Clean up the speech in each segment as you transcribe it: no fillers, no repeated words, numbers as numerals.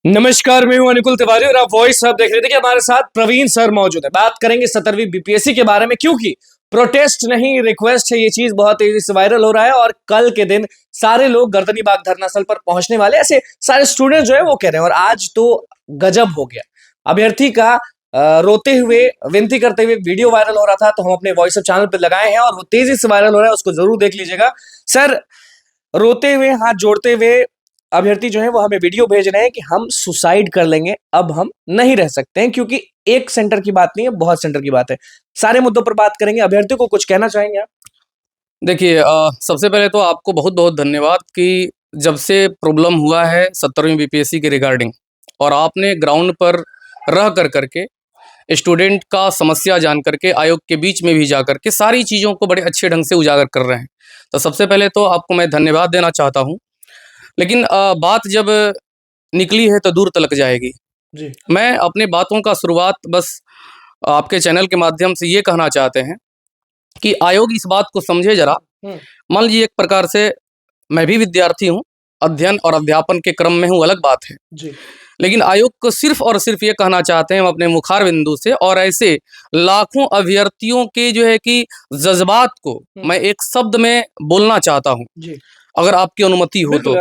नमस्कार, मैं हूं अनुकुल तिवारी और आप वॉइस हब देख रहे थे कि हमारे साथ प्रवीण सर मौजूद है। बात करेंगे 17वीं बीपीएससी के बारे में, क्योंकि प्रोटेस्ट नहीं रिक्वेस्ट है। ये चीज बहुत तेजी से वायरल हो रहा है और कल के दिन सारे लोग गर्दनी बाग धरना स्थल पर पहुंचने वाले, ऐसे सारे स्टूडेंट जो है वो कह रहे हैं। और आज तो गजब हो गया। अभ्यर्थी का रोते हुए विनती करते हुए वीडियो वायरल हो रहा था, तो हम अपने वॉइस हब चैनल पर लगाए हैं और वो तेजी से वायरल हो रहा है, उसको जरूर देख लीजिएगा। सर, रोते हुए हाथ जोड़ते हुए अभ्यर्थी जो है वो हमें वीडियो भेज रहे हैं कि हम सुसाइड कर लेंगे, अब हम नहीं रह सकते हैं, क्योंकि एक सेंटर की बात नहीं है, बहुत सेंटर की बात है। सारे मुद्दों पर बात करेंगे। अभ्यर्थी को कुछ कहना चाहेंगे आप? देखिए, सबसे पहले तो आपको बहुत बहुत धन्यवाद कि जब से प्रॉब्लम हुआ है 17वीं बीपीएससी के रिगार्डिंग और आपने ग्राउंड पर रह कर करके स्टूडेंट का समस्या जान करके आयोग के बीच में भी जा करके सारी चीज़ों को बड़े अच्छे ढंग से उजागर कर रहे हैं। तो सबसे पहले तो आपको मैं धन्यवाद देना चाहता हूँ। लेकिन बात जब निकली है तो दूर तलक जाएगी। जी। मैं अपने बातों का शुरुआत बस आपके चैनल के माध्यम से ये कहना चाहते हैं कि आयोग इस बात को समझे जरा। मान लीजिए, एक प्रकार से मैं भी विद्यार्थी हूँ, अध्ययन और अध्यापन के क्रम में हूँ, अलग बात है। जी। लेकिन आयोग को सिर्फ और सिर्फ ये कहना चाहते हैं हम अपने मुखार बिंदु से, और ऐसे लाखों अभ्यर्थियों के जो है कि जज्बात को मैं एक शब्द में बोलना चाहता हूँ, जी। अगर आपकी अनुमति हो तो।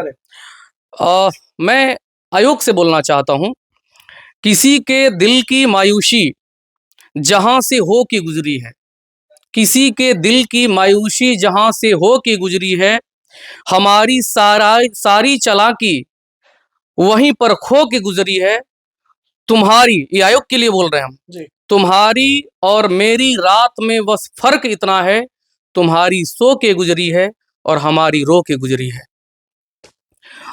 मैं आयोग से बोलना चाहता हूँ, किसी के दिल की मायूसी जहां से हो के गुजरी है, किसी के दिल की मायूसी जहां से हो के गुजरी है, हमारी सारी चालाकी वहीं पर खो के गुजरी है। तुम्हारी, ये आयोग के लिए बोल रहे हैं हम, जी। तुम्हारी और मेरी रात में बस फर्क इतना है, तुम्हारी सो के गुजरी है और हमारी रो के गुजरी है।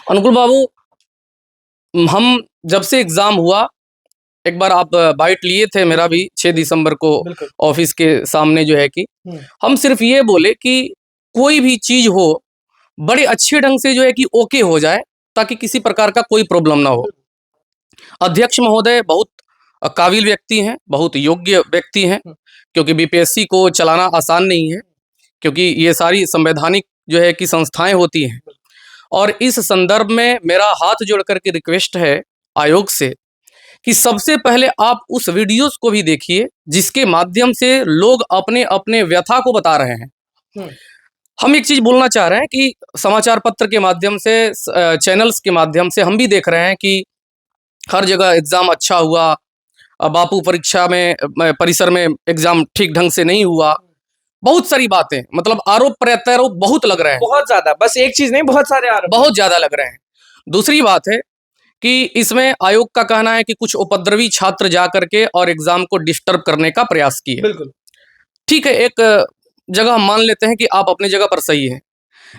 अनुकुल बाबू, हम जब से एग्जाम हुआ, एक बार आप बाइट लिए थे मेरा भी 6 दिसंबर को ऑफिस के सामने, जो है कि हम सिर्फ ये बोले कि कोई भी चीज हो बड़े अच्छे ढंग से जो है कि ओके हो जाए, ताकि किसी प्रकार का कोई प्रॉब्लम ना हो। अध्यक्ष महोदय बहुत काबिल व्यक्ति हैं, बहुत योग्य व्यक्ति हैं, क्योंकि बीपीएससी को चलाना आसान नहीं है, क्योंकि ये सारी संवैधानिक जो है कि संस्थाएं होती हैं। और इस संदर्भ में मेरा हाथ जोड़ करके रिक्वेस्ट है आयोग से कि सबसे पहले आप उस वीडियोस को भी देखिए जिसके माध्यम से लोग अपने अपने व्यथा को बता रहे हैं। हम एक चीज बोलना चाह रहे हैं कि समाचार पत्र के माध्यम से, चैनल्स के माध्यम से हम भी देख रहे हैं कि हर जगह एग्जाम अच्छा हुआ, बापू परीक्षा में परिसर में एग्जाम ठीक ढंग से नहीं हुआ, बहुत सारी बातें, मतलब आरोप प्रत्यारोप बहुत लग रहे हैं, बहुत ज्यादा, बस एक चीज नहीं, बहुत सारे आरोप, बहुत ज्यादा लग रहे हैं। दूसरी बात है कि इसमें आयोग का कहना है कि कुछ उपद्रवी छात्र जा करके और एग्जाम को डिस्टर्ब करने का प्रयास किए। बिल्कुल ठीक है, एक जगह हम मान लेते हैं कि आप अपनी जगह पर सही हैं,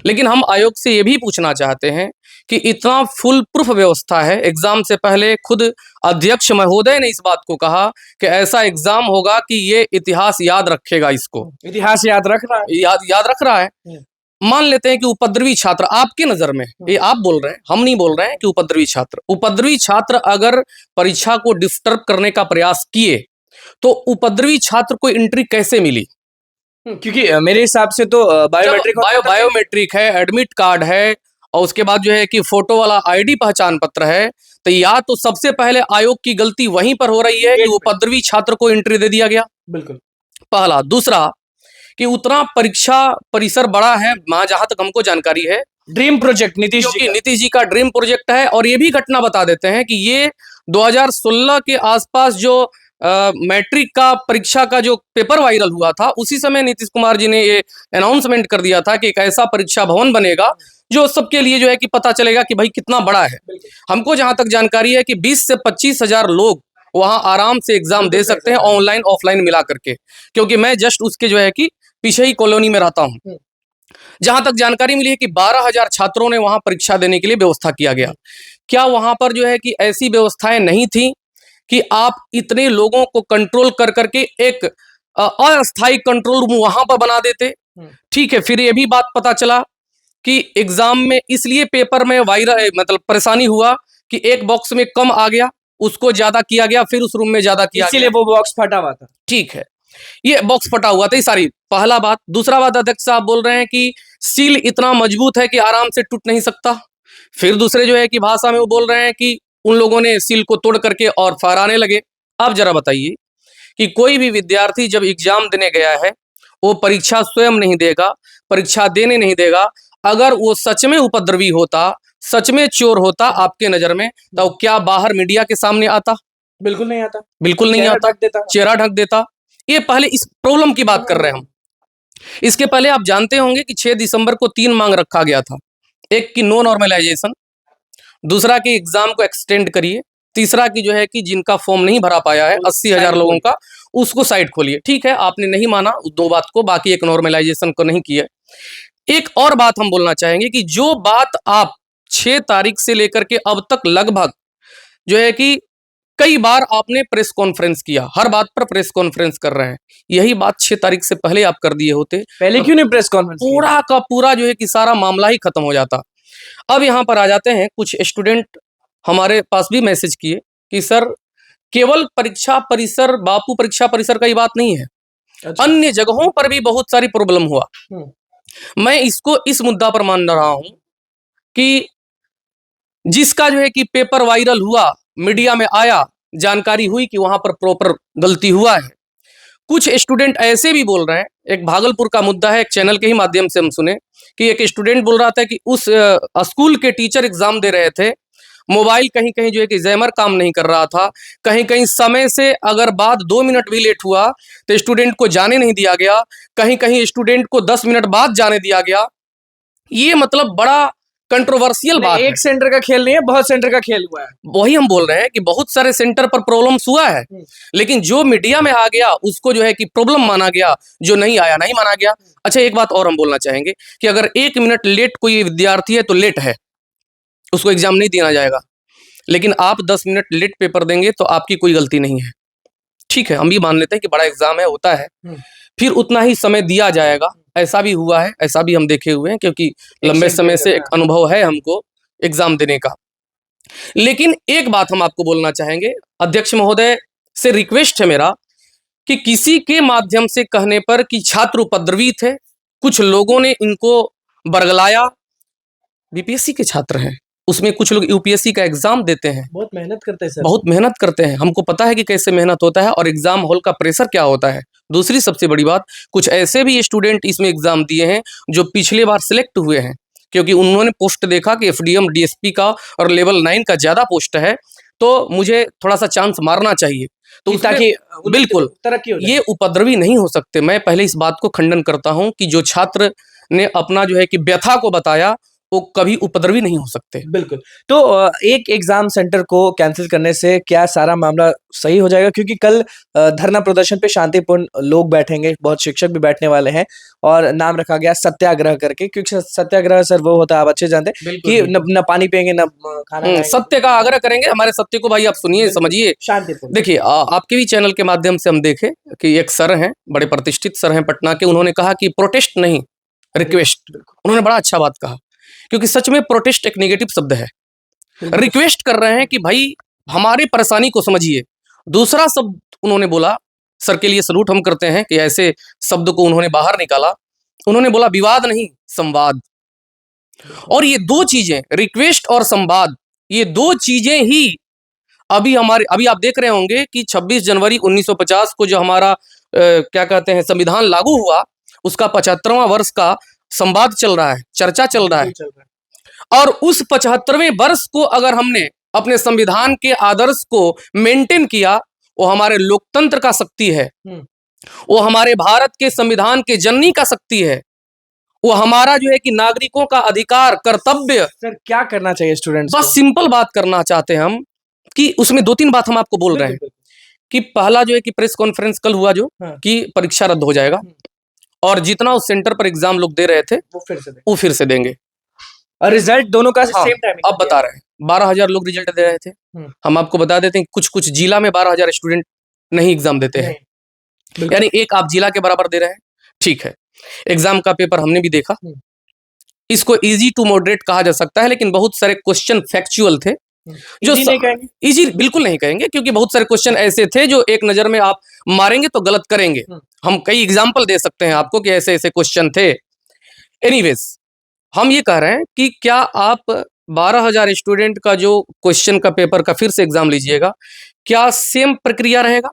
लेकिन हम आयोग से ये भी पूछना चाहते हैं कि इतना फुल प्रूफ व्यवस्था है, एग्जाम से पहले खुद अध्यक्ष महोदय ने इस बात को कहा कि ऐसा एग्जाम होगा कि ये इतिहास याद रखेगा, इसको इतिहास याद रख रहा है, याद रख रहा है। मान लेते हैं कि उपद्रवी छात्र आपके नजर में, ये आप बोल रहे हैं, हम नहीं बोल रहे हैं, कि उपद्रवी छात्र अगर परीक्षा को डिस्टर्ब करने का प्रयास किए तो उपद्रवी छात्र को एंट्री कैसे मिली? क्योंकि मेरे हिसाब से तो बायोमेट्रिक है, एडमिट कार्ड है, और उसके बाद जो है कि फोटो वाला आईडी पहचान पत्र है। तो या तो सबसे पहले आयोग की गलती वहीं पर हो रही है कि उपद्रवी छात्र को एंट्री दे दिया गया, बिल्कुल पहला। दूसरा कि उतना परीक्षा परिसर बड़ा है, जहां तक हमको जानकारी है, ड्रीम प्रोजेक्ट नीतीश जी का ड्रीम प्रोजेक्ट है। और ये भी घटना बता देते हैं कि ये 2016 के आसपास जो मैट्रिक का परीक्षा का जो पेपर वायरल हुआ था, उसी समय नीतीश कुमार जी ने ये अनाउंसमेंट कर दिया था कि एक ऐसा परीक्षा भवन बनेगा जो सबके लिए जो है कि पता चलेगा कि भाई कितना बड़ा है। हमको जहां तक जानकारी है कि 20 से 25 हजार लोग वहां आराम से एग्जाम दे सकते हैं, ऑनलाइन ऑफलाइन मिला करके, क्योंकि मैं जस्ट उसके जो है कि पीछे ही कॉलोनी में रहता हूं। जहां तक जानकारी मिली है कि 12,000 छात्रों ने वहां परीक्षा देने के लिए व्यवस्था किया गया। क्या वहां पर जो है कि ऐसी व्यवस्थाएं नहीं थी कि आप इतने लोगों को कंट्रोल कर करके एक अस्थायी कंट्रोल रूम वहां पर बना देते? ठीक है, फिर ये भी बात पता चला कि एग्जाम में इसलिए पेपर में वायरल, मतलब परेशानी हुआ कि एक बॉक्स में कम आ गया, उसको ज्यादा किया गया, फिर उस रूम में ज्यादा किया, इसीलिए वो बॉक्स फटा हुआ था। ठीक है, ये बॉक्स फटा हुआ था, ये सारी पहला बात। दूसरा बात, अध्यक्ष साहब बोल रहे हैं कि सील इतना मजबूत है कि आराम से टूट नहीं सकता। फिर दूसरे जो है कि भाषा में वो बोल रहे हैं कि उन लोगों ने सील को तोड़ करके और फहराने लगे। अब जरा बताइए कि कोई भी विद्यार्थी जब एग्जाम देने गया है, वो परीक्षा स्वयं नहीं देगा, परीक्षा देने नहीं देगा। अगर वो सच में उपद्रवी होता, सच में चोर होता आपके नजर में, तो क्या बाहर मीडिया के सामने आता? बिल्कुल नहीं आता, बिल्कुल नहीं चेहरा आता, ढक देता। चेहरा ढक देता। ये पहले इस प्रॉब्लम की बात कर रहे हैं हम। इसके पहले आप जानते होंगे कि 6 दिसंबर को 3 मांग रखा गया था। एक की नो नॉर्मलाइजेशन, दूसरा कि एग्जाम को एक्सटेंड करिए, तीसरा की जो है कि जिनका फॉर्म नहीं भरा पाया है 80,000 लोगों का, उसको साइड खोलिए। ठीक है, आपने नहीं माना उस दो बात को, बाकी एक नॉर्मलाइजेशन को नहीं किया। एक और बात हम बोलना चाहेंगे कि जो बात आप 6 तारीख से लेकर के अब तक लगभग जो है कि कई बार आपने प्रेस कॉन्फ्रेंस किया, हर बात पर प्रेस कॉन्फ्रेंस कर रहे हैं, यही बात 6 तारीख से पहले आप कर दिए होते, पहले क्यों नहीं प्रेस कॉन्फ्रेंस की? पूरा का पूरा जो है कि सारा मामला ही खत्म हो जाता। अब यहाँ पर आ जाते हैं, कुछ स्टूडेंट हमारे पास भी मैसेज किए कि सर केवल परीक्षा परिसर, बापू परीक्षा परिसर का ही बात नहीं है, अच्छा। अन्य जगहों पर भी बहुत सारी प्रॉब्लम हुआ। मैं इसको इस मुद्दा पर मान रहा हूं कि जिसका जो है कि पेपर वायरल हुआ, मीडिया में आया, जानकारी हुई कि वहां पर प्रॉपर गलती हुआ है। कुछ स्टूडेंट ऐसे भी बोल रहे हैं, एक भागलपुर का मुद्दा है, एक चैनल के ही माध्यम से हम सुने कि एक स्टूडेंट बोल रहा था कि उस स्कूल के टीचर एग्जाम दे रहे थे, मोबाइल कहीं कहीं जो है कि जैमर काम नहीं कर रहा था, कहीं कहीं समय से अगर बाद 2 मिनट भी लेट हुआ तो स्टूडेंट को जाने नहीं दिया गया, कहीं कहीं स्टूडेंट को 10 मिनट बाद जाने दिया गया। ये मतलब बड़ा कंट्रोवर्शियल बात है। एक सेंटर का खेल नहीं है, बहुत सेंटर का खेल हुआ है। वही हम बोल रहे हैं कि बहुत सारे सेंटर पर प्रॉब्लम्स हुआ है, लेकिन जो मीडिया में आ गया उसको जो है कि प्रॉब्लम माना गया, जो नहीं आया नहीं माना गया। अच्छा, एक बात और हम बोलना चाहेंगे कि अगर 1 मिनट लेट कोई विद्यार्थी है तो लेट है, उसको एग्जाम नहीं देना जाएगा, लेकिन आप 10 मिनट लेट पेपर देंगे तो आपकी कोई गलती नहीं है। ठीक है, हम भी मान लेते हैं कि बड़ा एग्जाम है, होता है, फिर उतना ही समय दिया जाएगा। ऐसा भी हुआ है, ऐसा भी हम देखे हुए हैं, क्योंकि लंबे समय से एक अनुभव है हमको एग्जाम देने का। लेकिन एक बात हम आपको बोलना चाहेंगे, अध्यक्ष महोदय से रिक्वेस्ट है मेरा कि किसी के माध्यम से कहने पर कि छात्र उपद्रवी थे, कुछ लोगों ने इनको बरगलाया। बीपीएससी के छात्र हैं, उसमें कुछ लोग यूपीएससी का एग्जाम देते हैं, बहुत मेहनत करते हैं सर, बहुत मेहनत करते हैं, हमको पता है कि कैसे मेहनत होता है और एग्जाम हॉल का प्रेशर क्या होता है। दूसरी सबसे बड़ी बात, कुछ ऐसे भी स्टूडेंट इसमें एग्जाम दिए हैं जो पिछले बार सिलेक्ट हुए हैं, क्योंकि उन्होंने पोस्ट देखा कि एफडीएम डीएसपी का और लेवल 9 का ज्यादा पोस्ट है, तो मुझे थोड़ा सा चांस मारना चाहिए, तो ताकि बिल्कुल तरक्की हो जाए। ये उपद्रवी नहीं हो सकते। मैं पहले इस बात को खंडन करता हूं कि जो छात्र ने अपना जो है कि व्यथा को बताया, वो कभी उपद्रवी नहीं हो सकते। बिल्कुल। तो एक एग्जाम सेंटर को कैंसिल करने से क्या सारा मामला सही हो जाएगा? क्योंकि कल धरना प्रदर्शन पे शांतिपूर्ण लोग बैठेंगे, बहुत शिक्षक भी बैठने वाले हैं, और नाम रखा गया सत्याग्रह करके, क्योंकि सत्याग्रह सर वो होता है, आप अच्छे जानते हैं कि न पानी पियेंगे न खाना खाएंगे। सत्य का आग्रह करेंगे, हमारे सत्य को भाई आप सुनिए, समझिए, शांतिपूर्ण। देखिए आपके भी चैनल के माध्यम से हम देखे कि एक सर हैं, बड़े प्रतिष्ठित सर हैं पटना के, उन्होंने कहा कि प्रोटेस्ट नहीं, रिक्वेस्ट। उन्होंने बड़ा अच्छा बात कहा, क्योंकि सच में प्रोटेस्ट एक नेगेटिव शब्द है। रिक्वेस्ट कर रहे हैं कि भाई हमारी परेशानी को समझिए। दूसरा शब्द उन्होंने बोला, सर के लिए सलूट हम करते हैं कि ऐसे शब्द को उन्होंने बाहर निकाला। उन्होंने बोला विवाद नहीं, संवाद। और ये दो चीजें, रिक्वेस्ट और संवाद, ये दो चीजें ही अभी आप देख रहे होंगे कि 26 जनवरी 1950 को जो हमारा क्या कहते हैं संविधान लागू हुआ, उसका 75वां वर्ष का संवाद चल रहा है, चर्चा चल रहा है। और उस 75वें वर्ष को अगर हमने अपने संविधान के आदर्श को मेंटेन किया, वो हमारे लोकतंत्र का शक्ति है, वो हमारे भारत के संविधान के जननी का शक्ति है, वो हमारा जो है कि नागरिकों का अधिकार, कर्तव्य। सर क्या करना चाहिए स्टूडेंट्स बस सिंपल बात करना चाहते हैं हम कि उसमें 2-3 बात हम आपको बोल रहे हैं कि पहला जो है कि प्रेस कॉन्फ्रेंस कल हुआ जो कि परीक्षा रद्द हो जाएगा, और जितना उस सेंटर पर एग्जाम लोग दे रहे थे वो फिर से देंगे, और रिजल्ट दोनों का सेम टाइमिंग। अब बता रहे हैं 12,000 लोग रिजल्ट दे रहे थे। हम आपको बता देते हैं कुछ कुछ जिला में 12,000 स्टूडेंट नहीं एग्जाम देते हैं, यानी एक आप जिला के बराबर दे रहे हैं। ठीक है, एग्जाम का पेपर हमने भी देखा, इसको इजी टू मॉडरेट कहा जा सकता है, लेकिन बहुत सारे क्वेश्चन फैक्चुअल थे जो इजी बिल्कुल नहीं कहेंगे, क्योंकि बहुत सारे क्वेश्चन ऐसे थे जो एक नजर में आप मारेंगे तो गलत करेंगे। हम कई एग्जाम्पल दे सकते हैं आपको कि ऐसे ऐसे क्वेश्चन थे। एनीवेज, हम ये कह रहे हैं कि क्या आप 12,000 स्टूडेंट का जो क्वेश्चन का पेपर का फिर से एग्जाम लीजिएगा, क्या सेम प्रक्रिया रहेगा?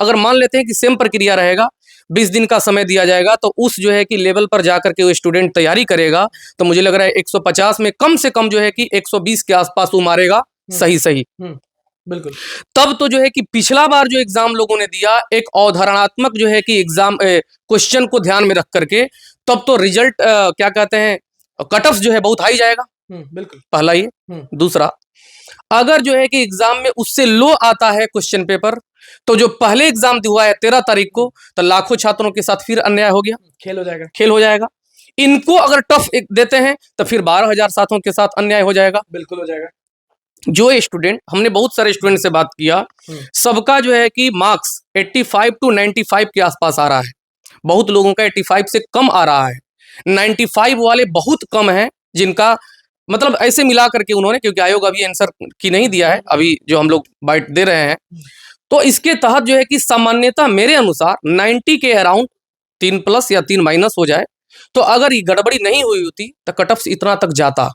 अगर मान लेते हैं कि सेम प्रक्रिया रहेगा, 20 दिन का समय दिया जाएगा, तो उस जो है कि लेवल पर जाकर के वो स्टूडेंट तैयारी करेगा, तो मुझे लग रहा है 150 में कम से कम जो है कि 120 के आसपास वो मारेगा सही। बिल्कुल। तब तो जो है कि पिछला बार जो एग्जाम लोगों ने दिया, एक अवधारणात्मक जो है कि एग्जाम क्वेश्चन को ध्यान में रख करके, तब तो रिजल्ट क्या कहते हैं, कट ऑफ जो है बहुत हाई जाएगा। बिल्कुल। पहला ये। दूसरा, अगर जो है कि एग्जाम में उससे लो आता है क्वेश्चन पेपर, तो जो पहले एग्जाम हुआ है 13 तारीख को, तो लाखों छात्रों के साथ फिर अन्याय हो गया, खेल हो जाएगा। इनको अगर टफ देते हैं तो फिर 12,000 साथियों के साथ अन्याय हो जाएगा। बिल्कुल हो जाएगा। जो स्टूडेंट, हमने बहुत सारे स्टूडेंट से बात किया, सबका जो है कि मार्क्स 85 to 95 के आसपास आ रहा है। बहुत लोगों का 85 से कम आ रहा है। 95 वाले बहुत कम हैं, जिनका मतलब ऐसे मिला करके उन्होंने, क्योंकि आयोग अभी आंसर की नहीं दिया है, अभी जो हम लोग बाइट दे रहे हैं, तो इसके तहत जो है कि सामान्यतः मेरे अनुसार 90 के अराउंड 3+ या 3- हो जाए, तो अगर ये गड़बड़ी नहीं हुई होती तो कट ऑफ इतना तक जाता।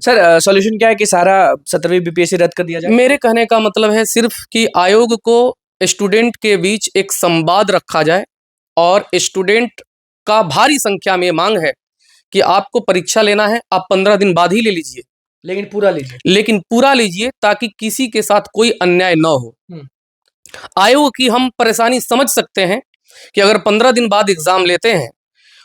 सर सॉल्यूशन क्या है कि सारा 17वीं बीपीएससी रद्द कर दिया जाए? मेरे कहने का मतलब है सिर्फ कि आयोग को स्टूडेंट के बीच एक संवाद रखा जाए, और स्टूडेंट का भारी संख्या में मांग है कि आपको परीक्षा लेना है, आप 15 दिन बाद ही ले लीजिए, लेकिन पूरा लीजिए, ताकि किसी के साथ कोई अन्याय न हो। आयोग की हम परेशानी समझ सकते हैं कि अगर 15 दिन बाद एग्जाम लेते हैं,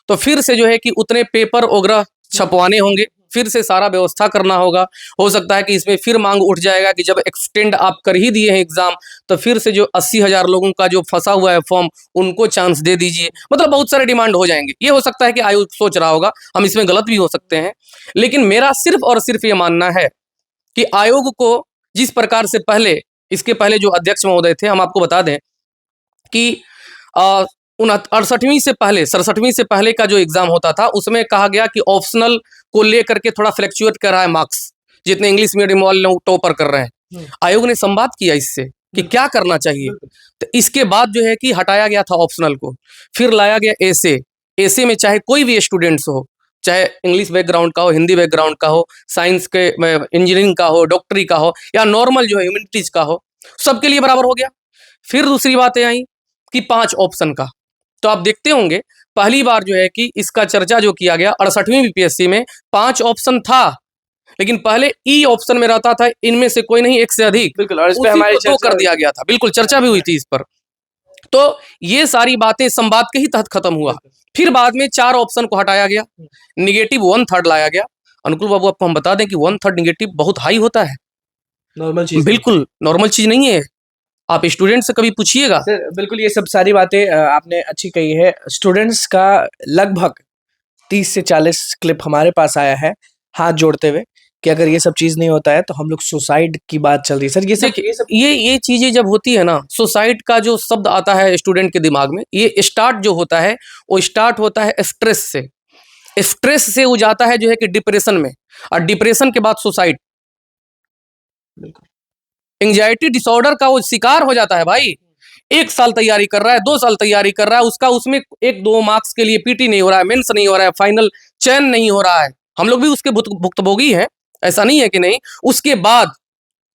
तो फिर से जो है कि उतने पेपर वगैरह छपवाने होंगे, फिर से सारा व्यवस्था करना होगा। हो सकता है कि इसमें फिर मांग उठ जाएगा कि जब एक्सटेंड आप कर ही दिए हैं एग्जाम, तो फिर से जो 80,000 लोगों का जो फंसा हुआ है फॉर्म, उनको चांस दे दीजिए। मतलब बहुत सारे डिमांड हो जाएंगे। ये हो सकता है कि आयोग सोच रहा होगा, हम इसमें गलत भी हो सकते हैं, लेकिन मेरा सिर्फ और सिर्फ ये मानना है कि आयोग को जिस प्रकार से पहले, इसके पहले जो अध्यक्ष महोदय थे, हम आपको बता दें कि 68वीं से पहले, 67वीं से पहले का जो एग्जाम होता था, उसमें कहा गया कि ऑप्शनल को लेकर के थोड़ा फ्लैक्चुएट कर रहा है मार्क्स, जितने इंग्लिश मीडियम वाले लोग टॉपर कर रहे हैं। आयोग ने संवाद किया इससे कि क्या करना चाहिए, तो इसके बाद जो है कि हटाया गया था ऑप्शनल को, फिर लाया गया ऐसे में चाहे कोई भी स्टूडेंट्स हो, चाहे इंग्लिश बैकग्राउंड का हो, हिंदी बैकग्राउंड का हो, साइंस के इंजीनियरिंग का हो, डॉक्टरी का हो, या नॉर्मल जो है ह्यूमैनिटीज का हो, सबके लिए बराबर हो गया। फिर दूसरी बातें आई कि 5 ऑप्शन का, तो आप देखते होंगे पहली बार जो है कि इसका चर्चा जो किया गया 68वीं बीपीएससी में 5 ऑप्शन था, लेकिन पहले ई ऑप्शन में रहता था, इनमें से कोई नहीं, एक से अधिक। बिल्कुल, और इस पे हमारी तो कर दिया गया था, बिल्कुल चर्चा भी हुई थी इस पर। तो ये सारी बातें संवाद के ही तहत खत्म हुआ। फिर बाद में 4 ऑप्शन को हटाया गया, निगेटिव 1/3 लाया गया। अनुकुल बाबू, आपको हम बता दें कि 1/3 निगेटिव बहुत हाई होता है, नॉर्मल चीज, बिल्कुल नॉर्मल चीज नहीं है। आप स्टूडेंट से कभी पूछिएगा। सर बिल्कुल, ये सब सारी बातें आपने अच्छी कही है। स्टूडेंट्स का लगभग 30 से 40 क्लिप हमारे पास आया है, हाथ जोड़ते हुए कि अगर ये सब चीज नहीं होता है तो हम लोग सुसाइड की बात चल रही है। सर ये चीजें जब होती है ना, सुसाइड का जो शब्द आता है स्टूडेंट के दिमाग में, ये स्टार्ट जो होता है, वो स्टार्ट होता है स्ट्रेस से। स्ट्रेस से वो जाता है जो है कि डिप्रेशन में, और डिप्रेशन के बाद सुसाइड, एंजाइटी डिसऑर्डर का वो शिकार हो जाता है भाई। 1 साल तैयारी कर रहा है, 2 साल तैयारी कर रहा है, उसका उसमें 1-2 मार्क्स के लिए पीटी नहीं हो रहा है, मेंस नहीं हो रहा है, फाइनल चयन नहीं हो रहा है। हम लोग भी उसके भुक्तभोगी हैं, ऐसा नहीं है कि नहीं। उसके बाद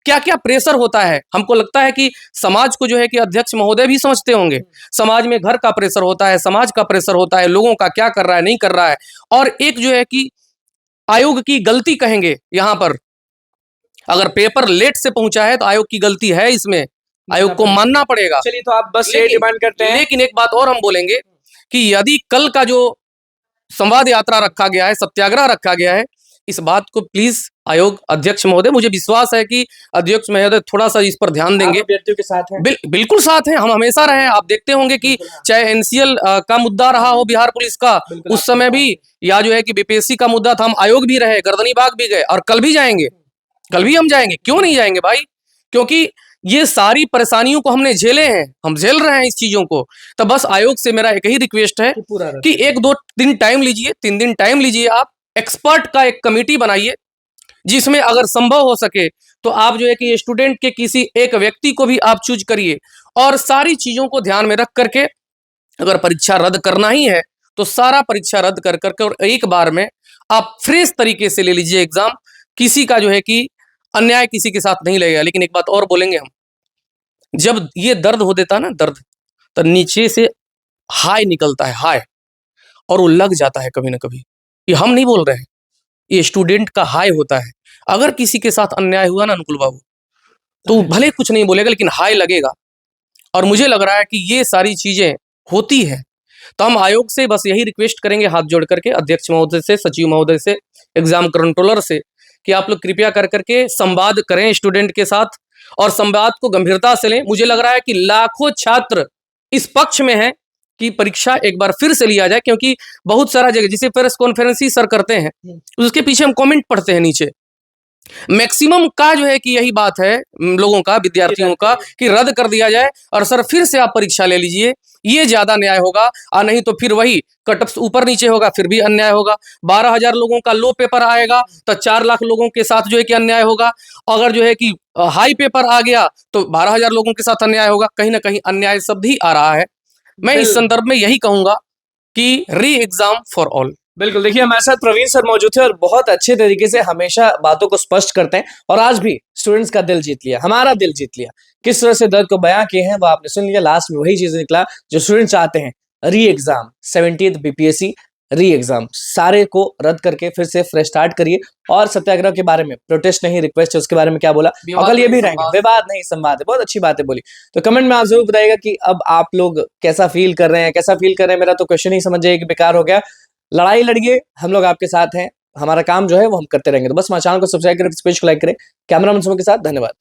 क्या क्या प्रेशर होता है, हमको लगता है कि समाज को जो है कि अध्यक्ष महोदय भी समझते होंगे। समाज में घर का प्रेशर होता है, समाज का प्रेशर होता है, लोगों का क्या कर रहा है नहीं कर रहा है, और एक जो है कि आयोग की गलती कहेंगे यहाँ पर, अगर पेपर लेट से पहुंचा है तो आयोग की गलती है, इसमें आयोग को मानना पड़ेगा। चलिए, तो आप बस ये डिमांड करते हैं। लेकिन एक बात और हम बोलेंगे कि यदि कल का जो संवाद यात्रा रखा गया है, सत्याग्रह रखा गया है, इस बात को प्लीज आयोग अध्यक्ष महोदय, मुझे विश्वास है कि अध्यक्ष महोदय थोड़ा सा इस पर ध्यान देंगे। अभ्यर्थियों के साथ हैं? बिल्कुल साथ हैं, हम हमेशा रहे हैं। आप देखते होंगे कि चाहे एनसीएल का मुद्दा रहा हो बिहार पुलिस का, उस समय भी, या जो है कि बीपीएससी का मुद्दा था, हम आयोग भी रहे, गर्दनी बाग भी गए, और कल भी जाएंगे, कल भी हम जाएंगे। क्यों नहीं जाएंगे भाई? क्योंकि ये सारी परेशानियों को हमने झेले हैं, हम झेल रहे हैं इस चीजों को। तो बस आयोग से मेरा एक ही रिक्वेस्ट है कि 1-2 दिन टाइम लीजिए, 3 दिन टाइम लीजिए, आप एक्सपर्ट का एक कमेटी बनाइए, जिसमें अगर संभव हो सके तो आप जो है कि स्टूडेंट के किसी एक व्यक्ति को भी आप चूज करिए, और सारी चीजों को ध्यान में रख करके अगर परीक्षा रद्द करना ही है तो सारा परीक्षा रद्द कर करके और एक बार में आप फ्रेश तरीके से ले लीजिए एग्जाम, किसी का जो है कि अन्याय किसी के साथ नहीं लगेगा। लेकिन एक बात और बोलेंगे हम, जब ये दर्द हो देता है ना, दर्द, तो नीचे से हाय निकलता है, हाय, और वो लग जाता है कभी ना कभी। ये हम नहीं बोल रहे हैं, ये स्टूडेंट का हाय होता है। अगर किसी के साथ अन्याय हुआ ना अनुकुल बाबू, तो भले कुछ नहीं बोलेगा लेकिन हाय लगेगा। और मुझे लग रहा है कि ये सारी चीजें होती है। तो हम आयोग से बस यही रिक्वेस्ट करेंगे हाथ जोड़ करके, अध्यक्ष महोदय से, सचिव महोदय से, एग्जाम कंट्रोलर से, कि आप लोग कृपया कर करके संवाद करें स्टूडेंट के साथ और संवाद को गंभीरता से लें। मुझे लग रहा है कि लाखों छात्र इस पक्ष में हैं कि परीक्षा एक बार फिर से लिया जाए, क्योंकि बहुत सारा जगह जिसे प्रेस कॉन्फ्रेंस ही सर करते हैं, उसके पीछे हम कमेंट पढ़ते हैं नीचे, मैक्सिमम का जो है कि यही बात है लोगों का, विद्यार्थियों का, कि रद्द कर दिया जाए और सर फिर से आप परीक्षा ले लीजिए, ये ज्यादा न्याय होगा। और नहीं तो फिर वही कटऑफ ऊपर नीचे होगा, फिर भी अन्याय होगा। 12,000 लोगों का लो पेपर आएगा तो 4 लाख लोगों के साथ जो है कि अन्याय होगा। अगर जो है कि हाई पेपर आ गया तो 12,000 लोगों के साथ अन्याय होगा। कहीं ना कहीं अन्याय शब्द ही आ रहा है। मैं इस संदर्भ में यही कहूंगा कि री एग्जाम फॉर ऑल। बिल्कुल, देखिए हमारे साथ प्रवीण सर मौजूद थे और बहुत अच्छे तरीके से हमेशा बातों को स्पष्ट करते हैं और आज भी स्टूडेंट्स का दिल जीत लिया, हमारा दिल जीत लिया। किस तरह से दर्द को बयां किए हैं वो आपने सुन लिया। लास्ट में वही चीज निकला जो स्टूडेंट चाहते हैं, री एग्जाम, 70th बीपीएससी री एग्जाम, सारे को रद्द करके फिर से फ्रेश स्टार्ट करिए। और सत्याग्रह के बारे में, प्रोटेस्ट नहीं रिक्वेस्ट है, उसके बारे में क्या बोला, अगल ये भी रहेंगे, विवाद नहीं संवाद है, बहुत अच्छी बातें बोली। तो कमेंट में आप जरूर बताइएगा कि अब आप लोग कैसा फील कर रहे हैं, कैसा फील कर रहे हैं। मेरा तो क्वेश्चन ही समझ जाइए कि बेकार हो गया। लड़ाई लड़िए, हम लोग आपके साथ हैं, हमारा काम जो है वो हम करते रहेंगे। तो बस हमारे चैनल को सब्सक्राइब करें, इस पेज को लाइक करें। कैमरामैन के साथ धन्यवाद।